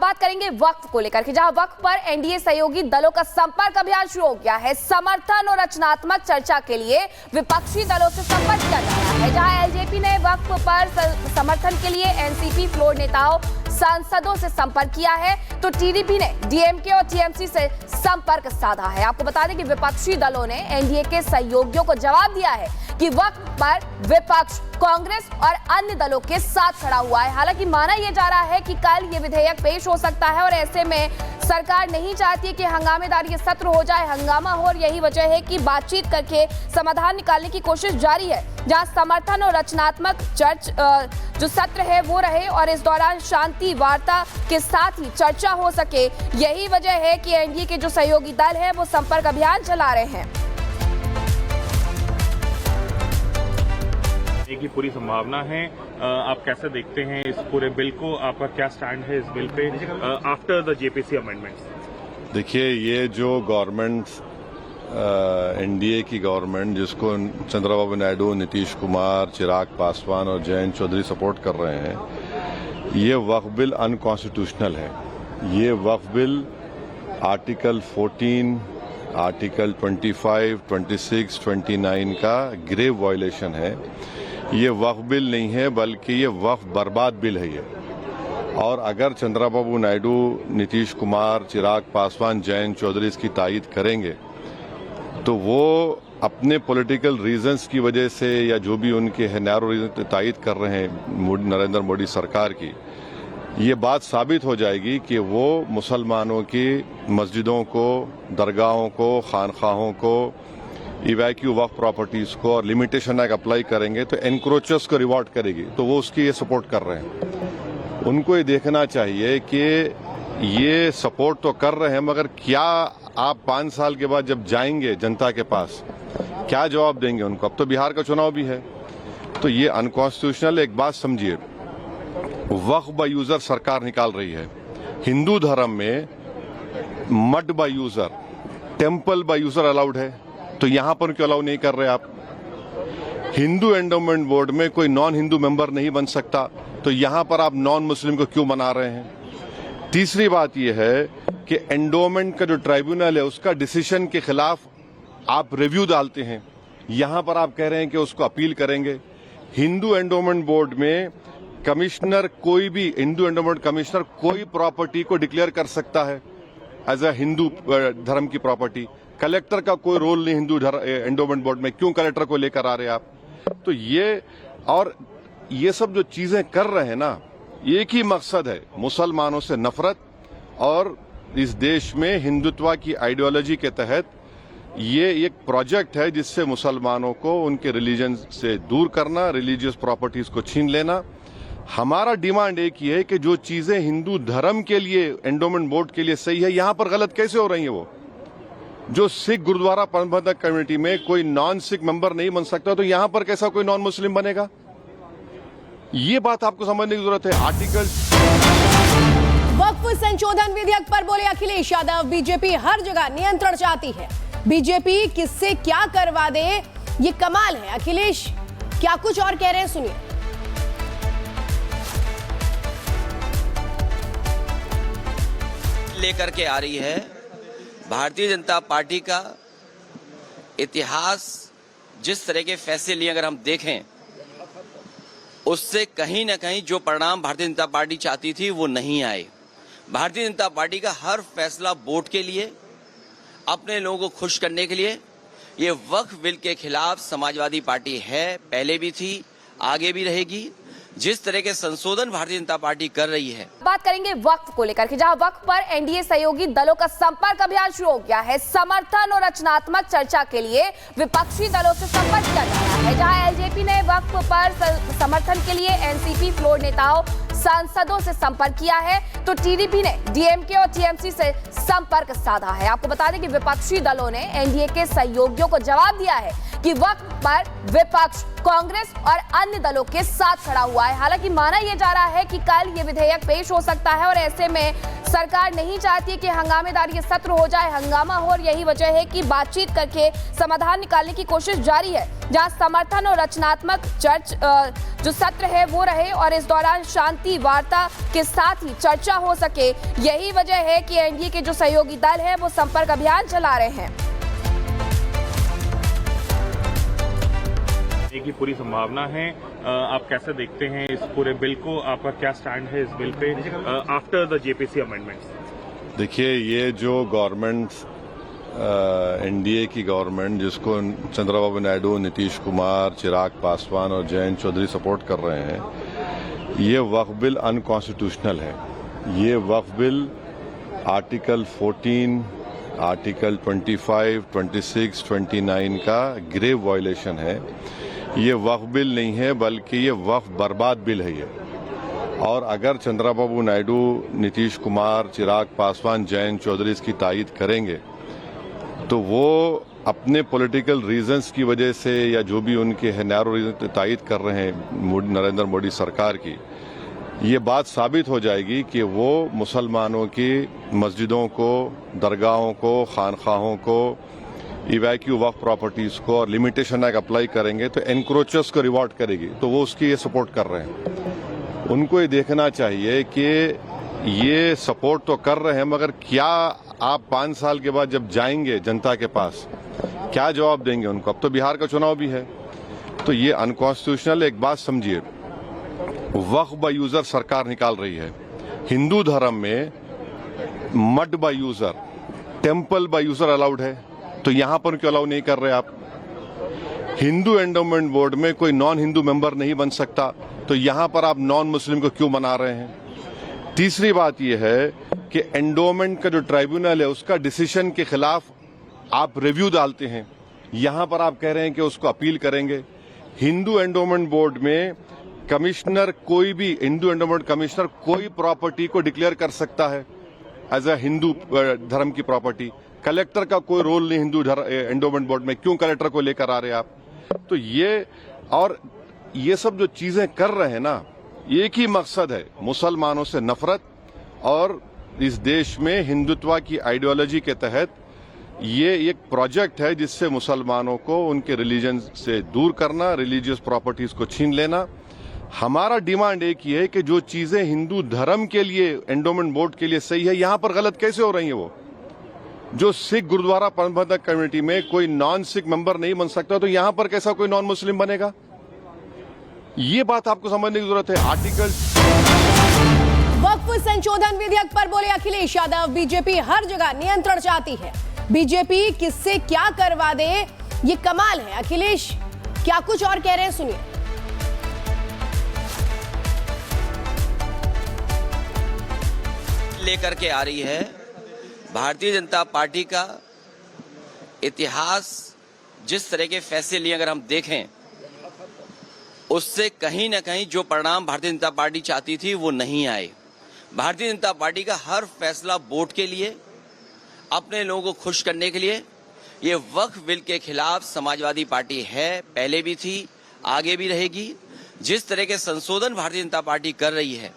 बात करेंगे वक्फ को लेकर कि जहां वक्फ पर एनडीए सहयोगी दलों का संपर्क अभियान शुरू हो गया है। समर्थन और रचनात्मक चर्चा के लिए विपक्षी दलों से संपर्क किया जा रहा है। जहां एलजेपी ने वक्फ पर समर्थन के लिए एनसीपी फ्लोर नेताओं सांसदों से संपर्क किया है, तो टीडीपी ने डीएमके और टीएमसी से संपर्क साधा है। आपको बता दें कि विपक्षी दलों ने एनडीए के सहयोगियों को जवाब दिया है कि वक्फ पर विपक्ष कांग्रेस और अन्य दलों के साथ खड़ा हुआ है। हालांकि माना यह जा रहा है कि कल ये विधेयक पेश हो सकता है और ऐसे में सरकार नहीं चाहती कि हंगामेदारी के सत्र हो जाए, हंगामा हो, और यही वजह है कि बातचीत करके समाधान निकालने की कोशिश जारी है, जहां समर्थन और रचनात्मक जो सत्र है वो रहे और इस दौरान शांति वार्ता के साथ ही चर्चा हो सके। यही वजह है कि एनडीए के जो सहयोगी दल है वो संपर्क अभियान चला रहे हैं। की पूरी संभावना है। आप कैसे देखते हैं इस पूरे बिल को, आपका क्या स्टैंड है इस bill pay after the JPC amendments? देखिए, ये जो गवर्नमेंट एनडीए की गवर्नमेंट जिसको चंद्रबाबू नायडू, नीतीश कुमार, चिराग पासवान और जयंत चौधरी सपोर्ट कर रहे हैं, ये वक्फ बिल अनकॉन्स्टिट्यूशनल है। ये वक्फ बिल आर्टिकल 14, आर्टिकल 25, 26, 29 का ग्रेव वायलेशन है। ये वक्फ बिल नहीं है बल्कि ये वक्फ बर्बाद बिल है ये। और अगर चंद्रबाबू नायडू, नीतीश कुमार, चिराग पासवान, जयंत चौधरी इसकी तायीद करेंगे तो वो अपने पॉलिटिकल रीजंस की वजह से या जो भी उनके है नैरो रीजन तायीद कर रहे हैं नरेंद्र मोदी सरकार की, ये बात साबित हो जाएगी कि वो मुसलमानों की मस्जिदों को, दरगाहों को, खानखाहों को, इवैक्यू वक्फ प्रॉपर्टीज को और लिमिटेशन एक्ट अप्लाई करेंगे तो एनक्रोचर्स को रिवॉर्ड करेगी, तो वो उसकी ये सपोर्ट कर रहे हैं। उनको ये देखना चाहिए कि ये सपोर्ट तो कर रहे हैं, मगर क्या आप 5 साल के बाद जब जाएंगे जनता के पास क्या जवाब देंगे उनको? अब तो बिहार का चुनाव भी है, तो ये अनकॉन्स्टिट्यूशनल। एक बात समझिए, वक्फ बाय यूजर सरकार निकाल रही है। हिंदू धर्म में mud by user, temple by user allowed है, तो यहां पर क्यों अलाउ नहीं कर रहे आप? हिंदू एंडोमेंट बोर्ड में कोई नॉन हिंदू मेंबर नहीं बन सकता, तो यहां पर आप नॉन मुस्लिम को क्यों बना रहे हैं? तीसरी बात यह है कि एंडोमेंट का जो ट्राइब्यूनल है उसका डिसीजन के खिलाफ आप रिव्यू डालते हैं, यहां पर आप कह रहे हैं कि उसको अपील करेंगे। हिंदू एंडोमेंट बोर्ड में कमिश्नर, कोई भी हिंदू एंडोमेंट कमिश्नर कोई प्रॉपर्टी को डिक्लेयर कर सकता है एज अ हिंदू धर्म की प्रॉपर्टी। कलेक्टर का कोई रोल नहीं हिंदू एंडोमेंट बोर्ड में, क्यों कलेक्टर को लेकर आ रहे हैं आप? तो ये सब जो चीजें कर रहे हैं ना, एक ही मकसद है, मुसलमानों से नफरत और इस देश में हिंदुत्व की आइडियोलॉजी के तहत ये एक प्रोजेक्ट है जिससे मुसलमानों को उनके रिलीजन से दूर करना, रिलीजियस प्रॉपर्टीज को छीन लेना। हमारा डिमांड एक ही है कि जो चीजें हिंदू धर्म के लिए, एंडोमेंट बोर्ड के लिए सही है, यहां पर गलत कैसे हो रही है? वो जो सिख गुरुद्वारा प्रबंधक कमेटी में कोई नॉन सिख मेंबर नहीं बन सकता, तो यहां पर कैसा कोई नॉन मुस्लिम बनेगा? ये बात आपको समझने की जरूरत है। आर्टिकल वक्फ संशोधन विधेयक पर बोले अखिलेश यादव, बीजेपी हर जगह नियंत्रण चाहती है, बीजेपी किससे क्या करवा दे, ये कमाल है। अखिलेश क्या कुछ और कह रहे हैं, सुनिए। लेकर के आ रही है भारतीय जनता पार्टी का इतिहास, जिस तरह के फैसले लिए अगर हम देखें, उससे कहीं ना कहीं जो परिणाम भारतीय जनता पार्टी चाहती थी वो नहीं आए। भारतीय जनता पार्टी का हर फैसला वोट के लिए, अपने लोगों को खुश करने के लिए। ये वक्फ बिल के खिलाफ समाजवादी पार्टी है, पहले भी थी, आगे भी रहेगी। जिस तरह के संशोधन भारतीय जनता पार्टी कर रही है। बात करेंगे वक्फ को लेकर कि जहां वक्फ पर एनडीए सहयोगी दलों का संपर्क अभियान शुरू हो गया है। समर्थन और रचनात्मक चर्चा के लिए विपक्षी दलों से संपर्क किया जा रहा है। जहां एलजेपी ने वक्फ पर समर्थन के लिए एनसीपी फ्लोर नेताओं सांसदों से संपर्क किया है, तो टीडीपी ने डीएमके और टीएमसी से संपर्क साधा है। आपको बता दें कि विपक्षी दलों ने एनडीए के सहयोगियों को जवाब दिया है कि वक्फ पर विपक्ष कांग्रेस और अन्य दलों के साथ खड़ा हुआ है। हालांकि माना यह जा रहा है कि कल ये विधेयक पेश हो सकता है और ऐसे में सरकार नहीं चाहती कि हंगामेदार ये सत्र हो जाए, हंगामा हो, और यही वजह है कि बातचीत करके समाधान निकालने की कोशिश जारी है, जहां समर्थन और रचनात्मक जो सत्र है वो रहे और इस दौरान शांति वार्ता के साथ ही चर्चा हो सके। यही वजह है कि एनडीए के जो सहयोगी दल है वो संपर्क अभियान चला रहे हैं। की पूरी संभावना है। आप कैसे देखते हैं इस पूरे बिल को? आपका क्या स्टैंड है इस bill pay after the JPC amendment? देखिए, ये जो गवर्नमेंट एनडीए की गवर्नमेंट जिसको चंद्रबाबू नायडू, नीतीश कुमार, चिराग पासवान और जयंत चौधरी सपोर्ट कर रहे हैं, ये वक्फ बिल अनकॉन्स्टिट्यूशनल है। ये वक्फ बिल आर्टिकल 14, आर्टिकल 25, 26, 29 का ग्रेव वायलेशन है। ये वक्फ बिल नहीं है, बल्कि ये वक्फ बर्बाद बिल है ये। और अगर चंद्रबाबू नायडू, नीतीश कुमार, चिराग पासवान, जयंत चौधरी इसकी तायीद करेंगे तो वो अपने पॉलिटिकल रीजंस की वजह से या जो भी उनके है नैरो रीजन तायीद कर रहे हैं नरेंद्र मोदी सरकार की, ये बात साबित हो जाएगी कि वो मुसलमानों की मस्जिदों को, दरगाहों को, खानखाहों को, इवैक्यू वक्फ प्रॉपर्टीज को और लिमिटेशन एक्ट अप्लाई करेंगे तो एनक्रोचर्स को रिवॉर्ड करेगी। तो वो उसकी ये सपोर्ट कर रहे हैं। उनको ये देखना चाहिए कि ये सपोर्ट तो कर रहे हैं, मगर क्या आप 5 साल के बाद जब जाएंगे जनता के पास, क्या जवाब देंगे उनको? अब तो बिहार का चुनाव भी है। तो ये अनकॉन्स्टिट्यूशनल। एक बात समझिए, वक्फ बाय यूजर सरकार निकाल रही है। हिंदू धर्म में mud by user, temple by user allowed है, तो यहां पर क्यों अलाउ नहीं कर रहे आप? हिंदू एंडोमेंट बोर्ड में कोई नॉन हिंदू मेंबर नहीं बन सकता, तो यहां पर आप नॉन मुस्लिम को क्यों बना रहे हैं? तीसरी बात यह है कि एंडोमेंट का जो ट्राइब्यूनल है उसका डिसीजन के खिलाफ आप रिव्यू डालते हैं, यहां पर आप कह रहे हैं कि उसको अपील करेंगे। हिंदू एंडोमेंट बोर्ड में कमिश्नर, कोई भी हिंदू एंडोमेंट कमिश्नर कोई प्रॉपर्टी को डिक्लेयर कर सकता है एज अ हिंदू धर्म की प्रॉपर्टी। कलेक्टर का कोई रोल नहीं हिंदू एंडोमेंट बोर्ड में, क्यों कलेक्टर को लेकर आ रहे हैं आप? तो ये सब जो चीजें कर रहे हैं ना, एक ही मकसद है, मुसलमानों से नफरत और इस देश में हिंदुत्व की आइडियोलॉजी के तहत ये एक प्रोजेक्ट है जिससे मुसलमानों को उनके रिलीजन से दूर करना, रिलीजियस प्रॉपर्टीज को छीन लेना। हमारा डिमांड एक ही है कि जो चीजें हिंदू धर्म के लिए, एंडोमेंट बोर्ड के लिए सही है, यहां पर गलत कैसे हो रही है? वो जो सिख गुरुद्वारा प्रबंधक कमेटी में कोई नॉन सिख मेंबर नहीं बन सकता, तो यहां पर कैसा कोई नॉन मुस्लिम बनेगा? ये बात आपको समझने की जरूरत है। आर्टिकल वक्फ संशोधन विधेयक पर बोले अखिलेश यादव, बीजेपी हर जगह नियंत्रण चाहती है, बीजेपी किससे क्या करवा दे, ये कमाल है। अखिलेश क्या कुछ और कह रहे हैं, सुनिए। लेकर के आ रही है भारतीय जनता पार्टी का इतिहास। जिस तरह के फैसले लिए अगर हम देखें, उससे कहीं ना कहीं जो परिणाम भारतीय जनता पार्टी चाहती थी वो नहीं आए। भारतीय जनता पार्टी का हर फैसला वोट के लिए, अपने लोगों को खुश करने के लिए। ये वक्फ बिल के खिलाफ समाजवादी पार्टी है, पहले भी थी, आगे भी रहेगी। जिस तरह के संशोधन भारतीय जनता पार्टी कर रही है